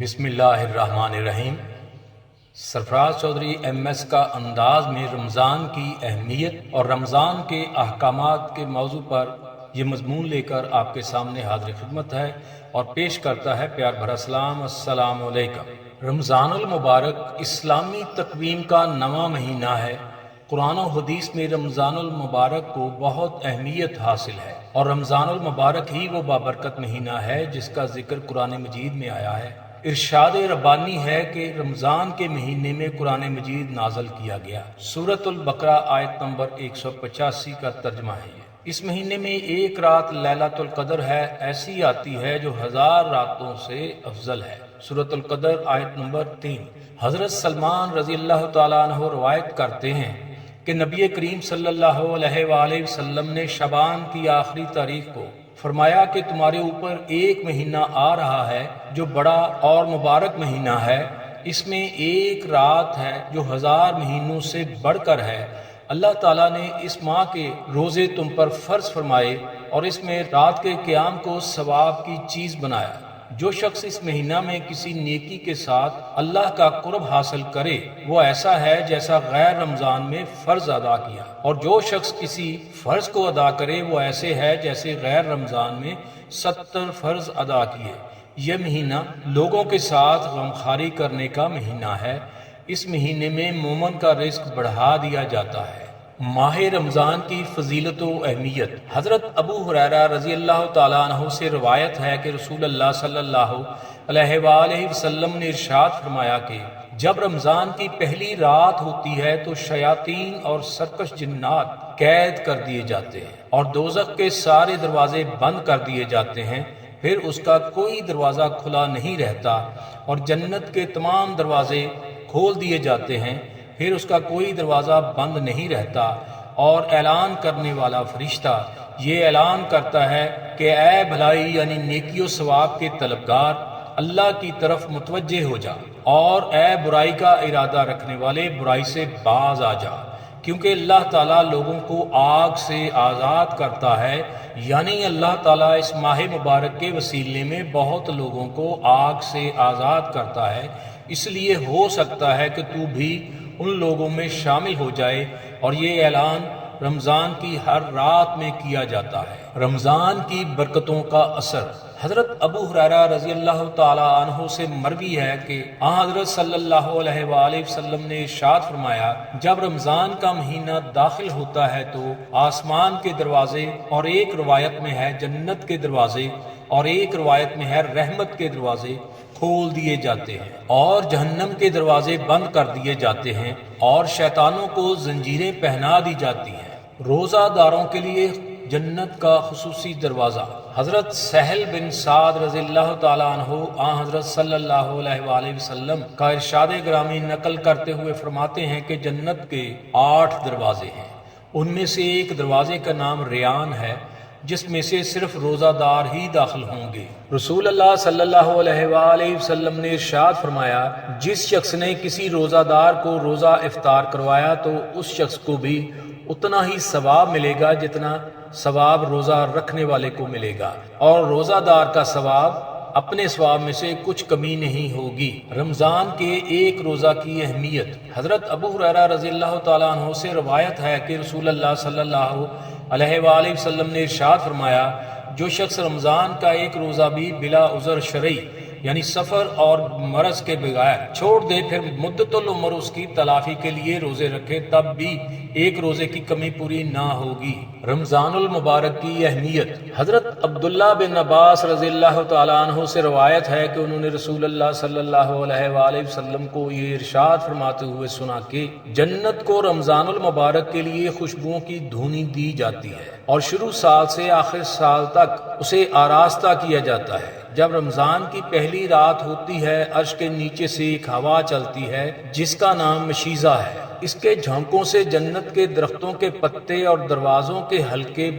بسم اللہ الرحمن الرحیم۔ سرفراز چودھری MS کا انداز میں رمضان کی اہمیت اور رمضان کے احکامات کے موضوع پر یہ مضمون لے کر آپ کے سامنے حاضر خدمت ہے اور پیش کرتا ہے پیار بھرا سلام۔ السلام علیکم۔ رمضان المبارک اسلامی تقویم کا نواں مہینہ ہے۔ قرآن و حدیث میں رمضان المبارک کو بہت اہمیت حاصل ہے اور رمضان المبارک ہی وہ بابرکت مہینہ ہے جس کا ذکر قرآن مجید میں آیا ہے۔ ارشاد ربانی ہے کہ رمضان کے مہینے میں قرآن مجید نازل کیا گیا۔ سورۃ البقرہ آیت نمبر 185 کا ترجمہ ہے یہ۔ اس مہینے میں ایک رات لیلۃ القدر ہے، ایسی آتی ہے جو 1000 راتوں سے افضل ہے۔ سورۃ القدر آیت نمبر 3۔ حضرت سلمان رضی اللہ تعالیٰ عنہ روایت کرتے ہیں کہ نبی کریم صلی اللہ علیہ وآلہ وسلم نے شعبان کی آخری تاریخ کو فرمایا کہ تمہارے اوپر ایک مہینہ آ رہا ہے جو بڑا اور مبارک مہینہ ہے، اس میں ایک رات ہے جو 1000 مہینوں سے بڑھ کر ہے۔ اللہ تعالیٰ نے اس ماہ کے روزے تم پر فرض فرمائے اور اس میں رات کے قیام کو ثواب کی چیز بنایا۔ جو شخص اس مہینہ میں کسی نیکی کے ساتھ اللہ کا قرب حاصل کرے وہ ایسا ہے جیسا غیر رمضان میں فرض ادا کیا، اور جو شخص کسی فرض کو ادا کرے وہ ایسے ہے جیسے غیر رمضان میں 70 فرض ادا کیے۔ یہ مہینہ لوگوں کے ساتھ غمخواری کرنے کا مہینہ ہے۔ اس مہینے میں مومن کا رزق بڑھا دیا جاتا ہے۔ ماہ رمضان کی فضیلت و اہمیت۔ حضرت ابو ہریرہ رضی اللہ تعالیٰ عنہ سے روایت ہے کہ رسول اللہ صلی اللہ علیہ وآلہ وسلم نے ارشاد فرمایا کہ جب رمضان کی پہلی رات ہوتی ہے تو شیاطین اور سرکش جنات قید کر دیے جاتے ہیں اور دوزخ کے سارے دروازے بند کر دیے جاتے ہیں، پھر اس کا کوئی دروازہ کھلا نہیں رہتا، اور جنت کے تمام دروازے کھول دیے جاتے ہیں، پھر اس کا کوئی دروازہ بند نہیں رہتا، اور اعلان کرنے والا فرشتہ یہ اعلان کرتا ہے کہ اے بھلائی یعنی نیکی و ثواب کے طلبگار اللہ کی طرف متوجہ ہو جا، اور اے برائی کا ارادہ رکھنے والے برائی سے باز آ جا، کیونکہ اللہ تعالیٰ لوگوں کو آگ سے آزاد کرتا ہے۔ یعنی اللہ تعالیٰ اس ماہ مبارک کے وسیلے میں بہت لوگوں کو آگ سے آزاد کرتا ہے، اس لیے ہو سکتا ہے کہ تو بھی ان لوگوں میں شامل ہو جائے، اور یہ اعلان رمضان کی ہر رات میں کیا جاتا ہے۔ رمضان کی برکتوں کا اثر۔ حضرت ابو ہریرہ رضی اللہ تعالیٰ عنہ سے مروی ہے کہ حضرت صلی اللہ علیہ وآلہ وسلم نے ارشاد فرمایا جب رمضان کا مہینہ داخل ہوتا ہے تو آسمان کے دروازے، اور ایک روایت میں ہے جنت کے دروازے، اور ایک روایت میں ہے رحمت کے دروازے کھول دیے جاتے ہیں، اور جہنم کے دروازے بند کر دیے جاتے ہیں، اور شیطانوں کو زنجیریں پہنا دی جاتی ہیں۔ روزہ داروں کے لیے جنت کا خصوصی دروازہ۔ حضرت سہل بن سعد رضی اللہ تعالیٰ عنہ حضرت صلی اللہ علیہ وآلہ وسلم کا ارشاد گرامی نقل کرتے ہوئے فرماتے ہیں کہ جنت کے 8 دروازے ہیں، ان میں سے ایک دروازے کا نام ریان ہے جس میں سے صرف روزہ دار ہی داخل ہوں گے۔ رسول اللہ صلی اللہ علیہ وآلہ وسلم نے ارشاد فرمایا جس شخص نے کسی روزہ دار کو روزہ افطار کروایا تو اس شخص کو بھی اتنا ہی ثواب ملے گا جتنا ثواب روزہ رکھنے والے کو ملے گا، اور روزہ دار کا ثواب اپنے ثواب میں سے کچھ کمی نہیں ہوگی۔ رمضان کے ایک روزہ کی اہمیت۔ حضرت ابو ہریرہ رضی اللہ تعالیٰ عنہ سے روایت ہے کہ رسول اللہ صلی اللہ علیہ وآلہ وسلم نے ارشاد فرمایا جو شخص رمضان کا ایک روزہ بھی بلا عذر شرعی یعنی سفر اور مرض کے بغیر چھوڑ دے، پھر مدت العمر اس کی تلافی کے لیے روزے رکھے، تب بھی ایک روزے کی کمی پوری نہ ہوگی۔ رمضان المبارک کی اہمیت۔ حضرت عبداللہ بن عباس رضی اللہ تعالیٰ عنہ سے روایت ہے کہ انہوں نے رسول اللہ صلی اللہ علیہ وآلہ وسلم کو یہ ارشاد فرماتے ہوئے سنا کہ جنت کو رمضان المبارک کے لیے خوشبوؤں کی دھونی دی جاتی ہے، اور شروع سال سے آخر سال تک اسے آراستہ کیا جاتا ہے۔ جب رمضان کی پہلی رات ہوتی ہے عرش کے نیچے سے ایک ہوا چلتی ہے جس کا نام مشیزہ ہے، اس کے جھونکوں سے جنت کے درختوں کے پتے اور دروازوں کے حلقے